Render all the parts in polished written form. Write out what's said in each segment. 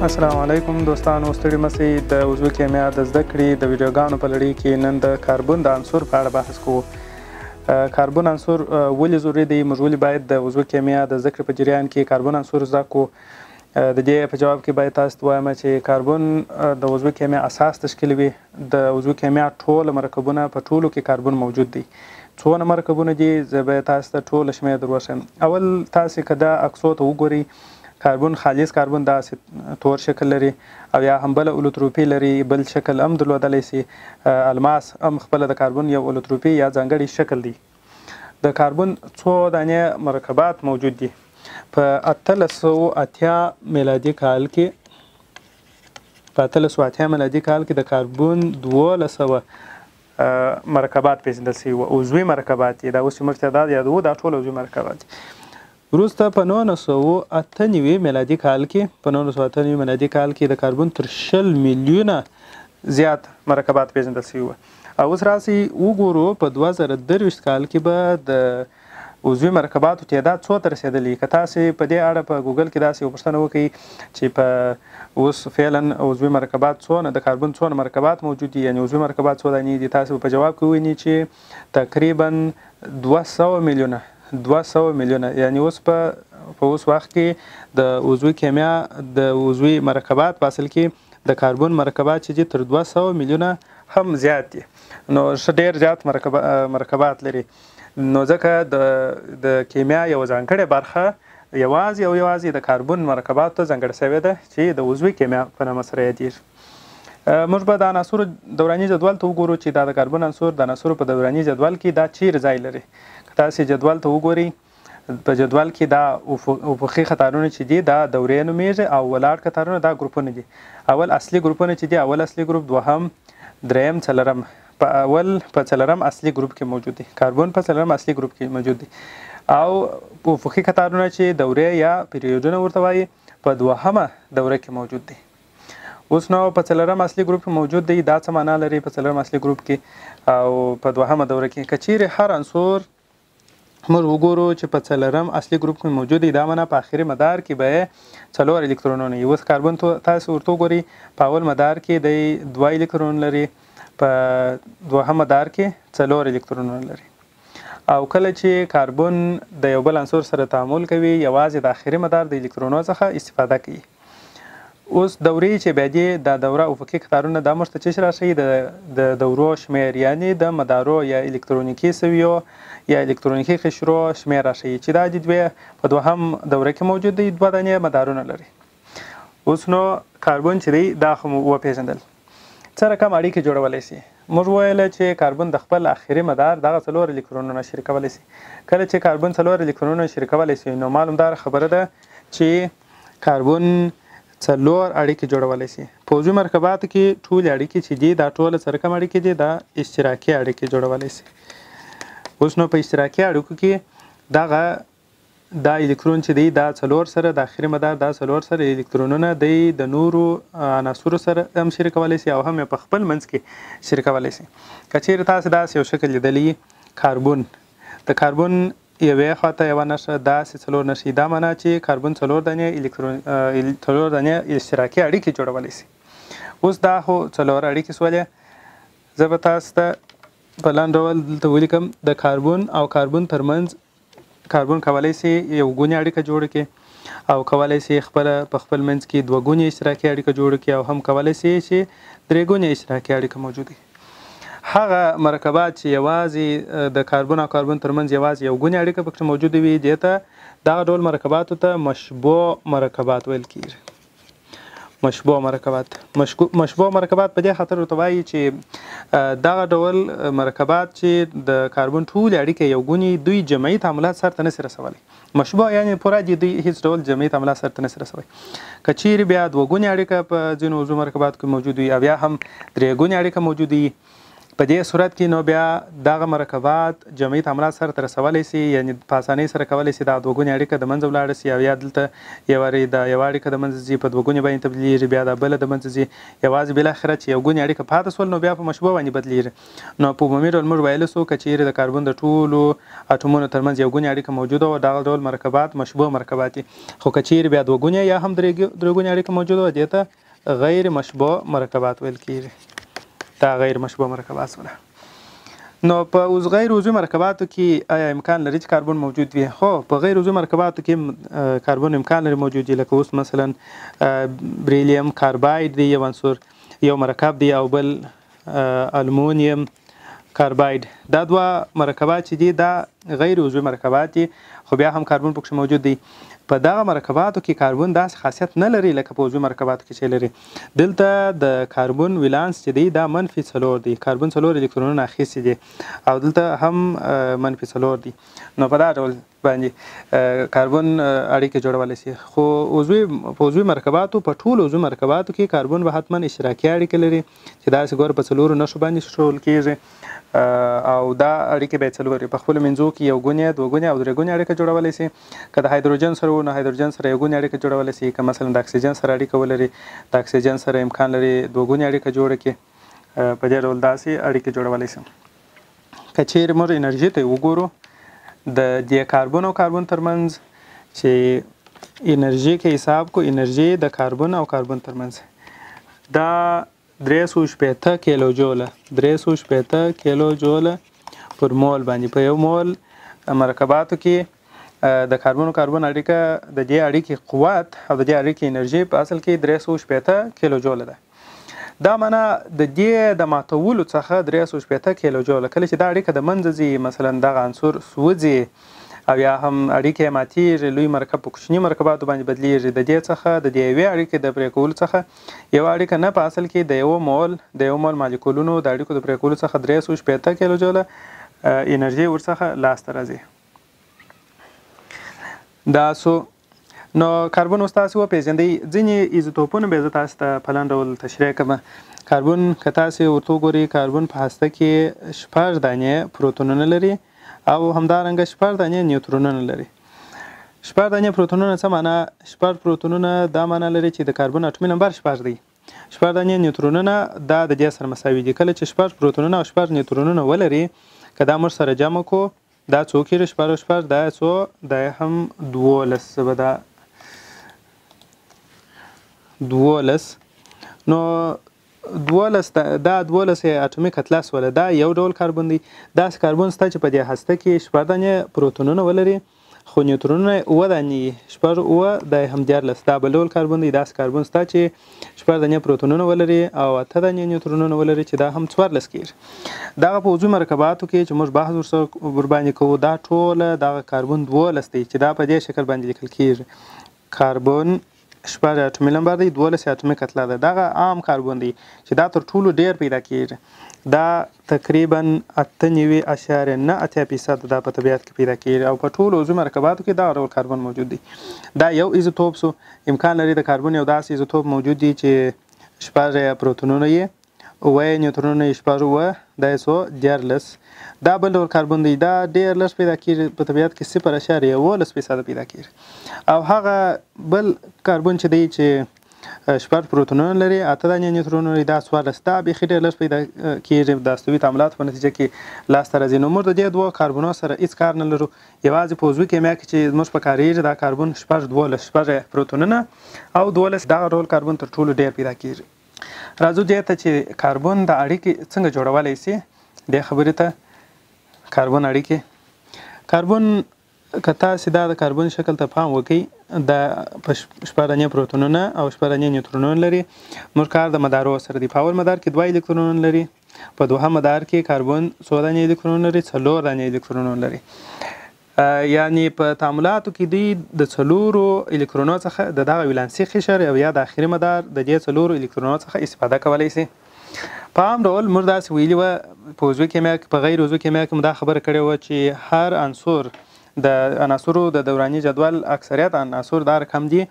السلام علیکم دوستانو، ستړي مه سئ. د عضوي کیمیا د زده کړې د ویډیوګانو په لړۍ کې نن د کاربن د عنصر په اړه بحث کوو. کاربن عنصر ولې ضروري دی؟ موږ ولې باید د عضوي کیمیا د زده کړې په جریان کې کاربن عنصر زده کړو؟ د دې په جواب کې باید تاسو ته وایم چې کاربن د عضوي کیمیا اساس تشکیلوي. د عضوي کیمیا ټول مرکبونه په ټولو کې کاربن موجود دی. څونه مرکبونه دي زه به تاسو ته ټول شمېر در وښیم. اول تاسو که دا عکسو ته وګورئ، کاربن خالص کاربن داسې تور شکل لري او یا هم بله الوتروپي لري، بل شکل هم درلودلی سي. الماس هم خپله د کاربن یو الوتروپي یا ځانګړی شکل دی. د کاربن څو دانې مرکبات موجود دي. په 1880 میلادي کال کې د کاربن 1200 مرکبات پیژندل سوي وو، عضوي مرکبات دي. دا اوس چې موږ تعداد یادوو دا ټول عضوي مرکبات دي. وروسته په 1998 میلادي کال کې د کاربن تر 20 میلیونه زیات مرکبات پیژندل سوي وو. او اوس راسئ وګورو په 2023 کال کې به د عضوي مرکباتو تعداد څو ته رسېدلی. که تاسې په دې اړه په ګوګل کې داسې یو پوښتنه وکړئ چې په اوس فعلا عضوي مرکبات څونه د کاربن څونه مرکبات موجود دي، یعنې عضوي مرکبات څو دانې دي، تاسې په جواب کې ووینئ چې تقریبا 200 میلیونه یعنی اوس په اوس وخت کې د عضوي کیمیا د عضوي مرکبات په اصل کې د کاربن مرکبات چې دي تر 200 میلیونه هم زیات دي. نو ډېر زیات مرکبات لري. نو ځکه د کیمیا یو ځانګړې برخه یوازې د کاربن مرکباتو ته ځانګړې شوې ده چې د عضوي کیمیا په نامه سره یادېږي. موږ به د عناصرو دوراني جدول ته وګورو چې دا د کاربن عنصر د عناصرو په دوراني جدول کې دا چیرې ځای لري. تاسې جدول ته وګورئ، په جدول کې دا افقي خطرونه چې دي دا دورې نومیږي او ولاړ خطرونه دا ګروپونه دي. اول اصلي ګروپونه چې دي، اول اصلي ګروپ، دوهم، دریم، څلرم. په څلرم اصلي ګروپ کې موجود دي. کاربن په څلرم اصلي ګروپ کې موجود دي. او افقي خطرونه چې دورې یا پیریودونه ورته وایي په دوهمه دوره کې موجود دي. اوس نو په څلرم اصلي ګروپ کې موجود دی. دا څه معنا لري په څلرم اصلي ګروپ کې او په دوهمه دوره کې؟ که چیرې هر عنصر موږ وګورو چې په څلرم اصلي ګروپ کې موجود دی، دا معنا په آخري مدار کې به 4 الکترونونه وي. اوس کاربن تاسو ورته وګورئ، په اول مدار کې دی 2 الکترون لري، په دوهم مدار کې 4 الکترونونه لري. او کله چې کاربن د یو بل عنصر سره تعامل کوي یوازې د آخري مدار د الکترونو څخه استفاده کوي. اوس دورې چې بیا دي دا دوره افقي خطرونه دا موږ ته څه راښیي؟ د دورو شمېر، یعنې د مدارو یا الکترونیکي سویو یا الکترونیکي قشرو شمېر راښیي چې دا د دوی په دوهم دوره کې موجود دی. 2 دانې مدارونه لري. اوس نو کاربن چې دی دا خو مو وپېژندل. څه رقم اړیکې جوړولی سي؟ موږ ویله چې کاربن د خپل آخري مدار دغه 4 الکترونونه شریکولی سي. کله چې کاربن 4 الکترونونه شریکولی سي نو معلومدار خبره ده چې کاربن 4 اړیکې جوړولی سي. په عضوي مرکباتو کې ټولې اړیکې چې دي دا ټوله څه رقم اړیکې دي؟ دا اشتراکي اړیکې جوړولی سي. اوس نو په اشتراکي اړیکو کې دا الکترون چې دی دا 4 سره د آخري مدار دا 4 سره الکترونونه دی د نورو عناصرو سره هم شریکولی سي او هم په خپل منځ کې شریکولی سي. که چیرې تاسې داسې یو شکل لیدلی کاربن، د کاربن یوې خواته یوه نښه داسې 4 نښې، دا معنا چې کاربن 4 دانې اشتراکي اړیکې جوړولی سي. اوس دا خو 4 اړیکې سولې. زه به تاسو ته په لاندې ډول دلته ولیکم د کاربن او کاربن ترمنځ کاربن کولی سي یو ګونې اړیکه جوړه کړي او کولی سي په خپل منځ کې 2 ګونې اشتراکي اړیکه جوړه کړي او هم کولی سي چې 3 ګونې اشتراکي اړیکه موجوده وي. هغه مرکبات چې یوازې د کاربن او کاربن ترمنځ یوازې یو ګونې اړیکه پکې موجوده وي دې ته دغه ډول مرکباتو ته مشبوع مرکبات ویل کېږي. مشبوع مرکبات په دې خاطر ورته وایي چې دغه ډول مرکبات چې د کاربن ټولې اړیکې یو ګونې دوی جمعي تعاملات سرته نشي رسولی. مشبوع یعنې پوره دي دوی هیڅ ډول جمعي تعاملات سرته نشي رسولی. که چیرې بیا 2 ګونې اړیکه په ځینو عضوي مرکباتو کې موجود وي او یا هم 3 ګونې اړیکه موجود وي په دې صورت کې نو بیا دغه مرکبات جمعي تعاملات سره ته رسولی سي، یعنې په اسانۍ سره کولی سي دغه دوه ګونې اړیکه د منځه ولاړه سي، او یا دلته یوه اړیکه د منځه ځي په دوه ګونې باندې تبدیلېږي، بیا دا بله د منځه ځي، یوازې بالاخره چې یو ګونې اړیکه پاتې سول نو بیا په مشبوع باندې بدلېږي. نو په عمومي ډول موږ ویلی سو که چیرې د کاربن د ټولو اټومونو ترمنځ یو ګونې اړیکه موجوده وه، دغه ډول مرکبات مشبوع مرکبات دي. خو که چیرې بیا دوه ګونې یا هم درې ګونې اړیکه موجوده وه، دې ته غیر مشبوع مرکبات ویل کېږي. دا غیر مشبوع مرکبات شوله. نو په غیر عضوي مرکباتو کې آیا امکان لري چې کاربن موجود وي؟ خو په غیر عضوي مرکباتو کې کاربن امکان لري موجود وي، لکه اوس مثلا بریلیم کارباید دی یو عنصر، یو مرکب دی، او بل المونیم کارباید. دا دوه مرکبات چې دي دا غیر عضوي مرکبات دي، خو بیا هم کاربن پکښې موجود دی. په دغه مرکباتو کې کاربن داسې خاصیت نه لري لکه په عضوي مرکباتو کې چې لري. دلته د کاربن ولانس چې دی دا منفي 4 دی، کاربن 4 الکترونونه اخیستي دي، او دلته هم منفي 4 دی. نو په دا ډول باندې کاربن اړیکې جوړولی سي. خو په عضوي مرکباتو په ټولو عضوي مرکباتو کې کاربن به حتما اشتراکي اړیکې لري چې داسې ګوره په 4 نښو باندې ښودل کېږي، او دا اړیکې باید 4 په خپلو منځو کې یو ګونې، دوه ګونې او درې ګونې اړیکه جوړولی سي. که د هایدروجن سره نو هایدروجن سره یو ګونې اړیکه جوړولی سي، که مثلا د اکسیجن سره اړیکه ولري، د اکسیجن سره امکان لري دوه ګونې اړیکه جوړه کړي. په دې ډول داسې اړیکې جوړولی سي. که چیرې موږ انرژي ته وګورو، د دې کاربن او کاربن ترمنځ چې انرژي کې حساب کو، انرژي د کاربن او کاربن ترمنځ دا 360 کیلو جوله، 360 کیلو جوله پر مول باندې. په یو مول مرکباتو کې د کاربن او کاربن اړیکه، د دې اړیکې قوت او د دې اړیکې انرژي په اصل کې 360 کیلو جوله ده. دا معنا د دې د ماتولو څخه 360 کیلو جوله، کله چې دا اړیکه د منځه ځي، مثلا دغه عنصر سوځي او یا هم اړیکې ماتېږي، لوی مرکب په کوچني مرکباتو باندې بدلېږي، د دې څخه د دې یوې اړیکې د پرې کولو څخه یوه اړیکه نه، په اصل کې د یو مول مالیکولونو د اړیکو د پرې کولو څخه 360 کیلو جوله انرژي ورڅخه لاسته راځي. دا سو نو کاربن اوس تاسې وپېژندئ. ځینې ایزوتوپونه به زه تاسو ته په لنډ ډول تشریح کړم. کاربن که تاسې ورته وګورئ، کاربن په هسته کې 6 دانې پروتونونه لري او همدارنګه 6 دانې نیوترونونه لري. 6 دانې پروتونونه څه معنا؟ 6 پروتونونه دا معنا لري چې د کاربن اټومي نمبر 6 دی. 6 دانې نیوترونونه دا د دې سره مساوي دي. کله چې 6 پروتونونه او 6 نیوترونونه ولري، که دا موږ سره جمع کو، دا څو کېږي؟ 6 او 6 دا څو؟ دا هم 12 به دا 12. نو 12 دا 12 اټومي کتله سوله. دا یو ډول کاربن دی. داسې کاربن شته چې په دې هسته کې 6 دانې پروتونونه ولري، خو نیوترونونه 7 دانې، 6 7 دا هم 14. دا بل ډول کاربن دی. داسې کاربن شته چې 6 دانې پروتونونه ولري او 8 دانې نیوترونونه ولري، چې دا هم 14 کېږي. دغه په عضوي مرکباتو کې چې موږ بحث ورباندې کوو، دا ټوله دغه کاربن 12 دی چې دا په دې شکل باندې لیکل کېږي. کاربن 6 اټومي نمبر دی، 12 اټومي کتله ده. دغه عام کاربن دی چې دا تر ټولو ډیر پیدا کېږي. دا تقریبا 98.9% دا په طبیعت کې پیدا کېږي، او په ټولو عضوي مرکباتو کې دا ډول کاربن موجود دی. دا یو ایزوتوپ سو. امکان لري د کاربن یو داسې ایزوتوپ موجود دی چې 6 پروتونونه یې 7 نیوترونونه یې 6 دا یې څو 14. دا بل ډول کاربن دی. دا ډېر لږ پیدا کېږي په طبیعت کې، 0.11% پیدا کېږي. او هغه بل کاربن چې دی چې 6 پروتونونه لري، 8 دانې نیوترونونه لري، دا 14. دا بیخي ډېر لږ پیدا کېږي د استوي تعاملاتو په نتیجه کې لاسته راځي. نو موږ د دې دوه کاربنو سره هېڅ کار نه لرو. یوازې په عضوي کیمیا کې چې موږ په کارېږي دا کاربن 6 پروتونونه او 12 دغه ډول کاربن تر ټولو ډېر پیدا کېږي. راځو دې ته چې کاربن د اړیکې څنګه جوړولی سي، دې خبرې ته. کاربن اړیکې، کاربن که تاسې دا د کاربن شکل ته پام وکړئ، دا په 6 دانې پروتونونه او 6 دانې نیوترونونه لري. موږ کار د مدارو سره دی. په اول مدار کې 2 الکترونونه لري، په دوهم مدار کې کاربن 4 دانې الکترونونه لري، 4 دانې الکترونونه لري. یعنی په تعاملاتو کې دوی د 4 الکترونونو څخه د دغه ولانسي قشر او یا د آخري مدار د دې 4 الکترونونو څخه استفاده کولی سي. په عام ډول موږ داسې ویلي وه په عضوي کیمیا کې، په غیر عضوي کیمیا کې مو دا خبره کړې وه چې هر عنصر د عناصرو د دوراني جدول اکثریت عناصر دا رقم دي.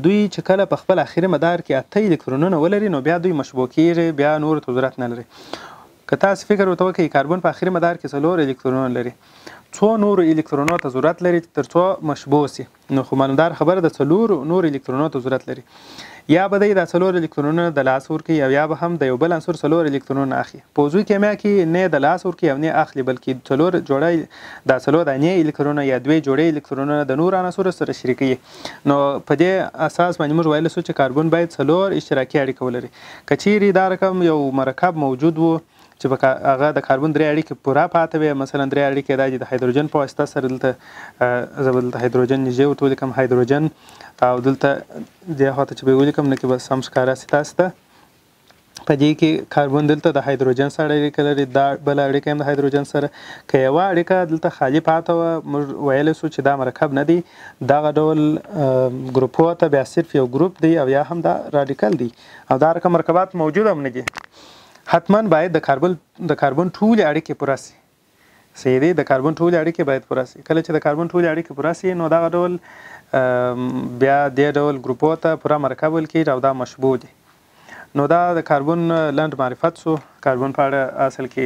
دوی چې کله په خپل اخري مدار کې 8 الکترونونه ولري، نو بیا دوی مشبوع کېږي، بیا نور ته ضرورت نه لري. که تاسو فکر ورته وکړئ کاربن په آخري مدار کې 4 الکترونونه لري، څو نورو الکترونونو ته ضرورت لري تر څو مشبوع سي. نو خو معلومدار خبره د 4 نورو الکترونونو ته ضرورت لري. یا به دی دا 4 الکترونونه د لاس ورکوي او یا به هم د یو بل عنصر 4 الکترونونه اخلي. په عضوي کیمیا کې نه د لاس ورکوي او نه اخلي، بلکې 4 جوړه دا 4 دانې الکترونونه یا 2 جوړې الکترونونه د نور عناصرو سره شریکوي. نو په دې اساس باندې موږ ویلی سو چې کاربن باید 4 اشتراکي اړیکه ولري. که چیرې دا رقم یو مرکب موجود و چې په هغه د کاربن 3 اړیکې پوره پاته وي، مثلا 3 اړیکې دا چې د هایدروجن په واسطه سره دلته زه به دلته هایدروجن نږدې ورته ولیکم هایدروجن، او دلته دې خواته چې به یې ولیکم نه کې به سم ښکاره سي تاسو ته. په دې کې کاربن دلته د هایدروجن سره اړیکه لري، دا بله اړیکه هم د هایدروجن سره. که یوه اړیکه دلته خالي پاته وه موږ ویلی سو چې دا مرکب نه دی، دغه ډول ګروپونو ته بیا صرف یو ګروپ دی او یا هم دا راډیکل دی او دا رقم مرکبات موجود هم نه دي. حتما باید د کاربن ټولې اړیکې پوره سي. صحیح دی، د کاربن ټولې اړیکې باید پوره سي. کله چې د کاربن ټولې اړیکې پوره سي نو دغه ډول بیا دې ډول ګروپونو ته پوره مرکب ویل کېږي او دا مشبوع دي. نو دا د کاربن لنډ معرفت سو. کاربن په اړه اصل کې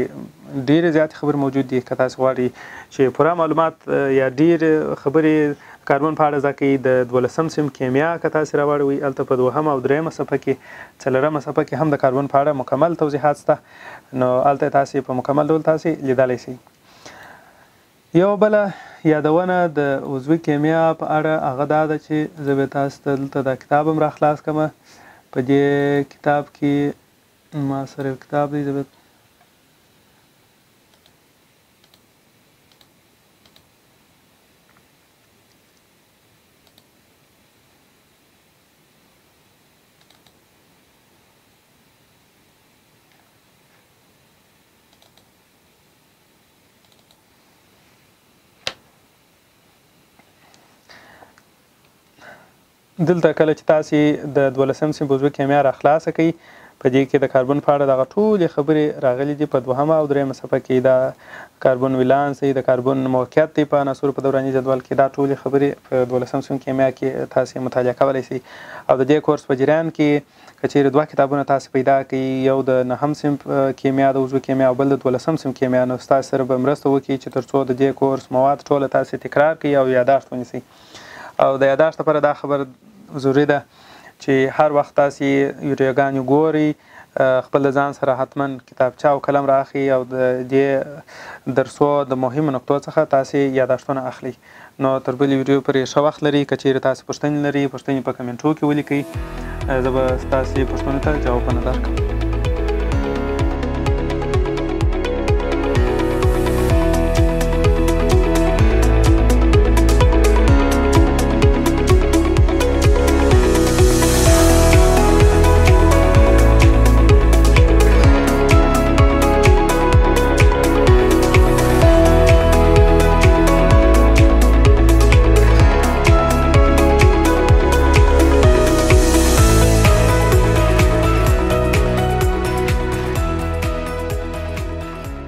ډېرې زیاتې خبرې موجود دي. که تاسو غواړئ چې پوره معلومات یا ډېرې خبرې کاربن په اړه زده کړئ، د 12م صنف کیمیا که تاسو راواړوئ هلته په 2م او 3مه صفحه کې 4مه صفحه کې هم د کاربن په اړه مکمل توضیحات شته. نو هلته تاسې په مکمل ډول تاسې لیدلی شئ. یو بله یادونه د عضوي کیمیا په اړه هغه دا ده چې زه به تاسو ته دلته دا کتاب هم راخلاص کړم. په دې کتاب کې ما سره یو کتاب دی، زه به دلته کله چې تاسې د 12م صنف عضوي کیمیا راخلاصه کوئ په دې کې د کاربن په اړه دغه ټولې خبرې راغلي دي. په 2مه او 3مه صفحه کې دا کاربن ولانس دی، د کاربن موقعیت دی په عناصرو په دوراني جدول کې، دا ټولې خبرې په 12م صنف کیمیا کې تاسې مطالعه کولی شئ. او د دې کورس په جریان کې که چیرې 2 کتابونه تاسې پیدا کړئ، یو د 9م صنف کیمیا د عضوي کیمیا او بل د 12م صنف کیمیا، نو ستاسو سره به مرسته وکړي چې تر څو د دې کورس مواد ټوله تاسې تکرار کړئ او یاداشت ونیسئ. او د یاداشت لپاره دا خبر ضروري ده چې هر وخت تاسې ویډیوګانې ګورئ، خپل د ځان سره حتما کتابچه او قلم راخلئ او د دې درسو د مهمو نقطو څخه تاسې یاداشتونه اخلئ. نو تر بلې ویډیو پورې ښه وخت لرئ. که چیرې تاسې پوښتنې لرئ، پوښتنې په کمنټو کې ولیکئ، زه به ستاسې پوښتنو ته جوابونه درکړم.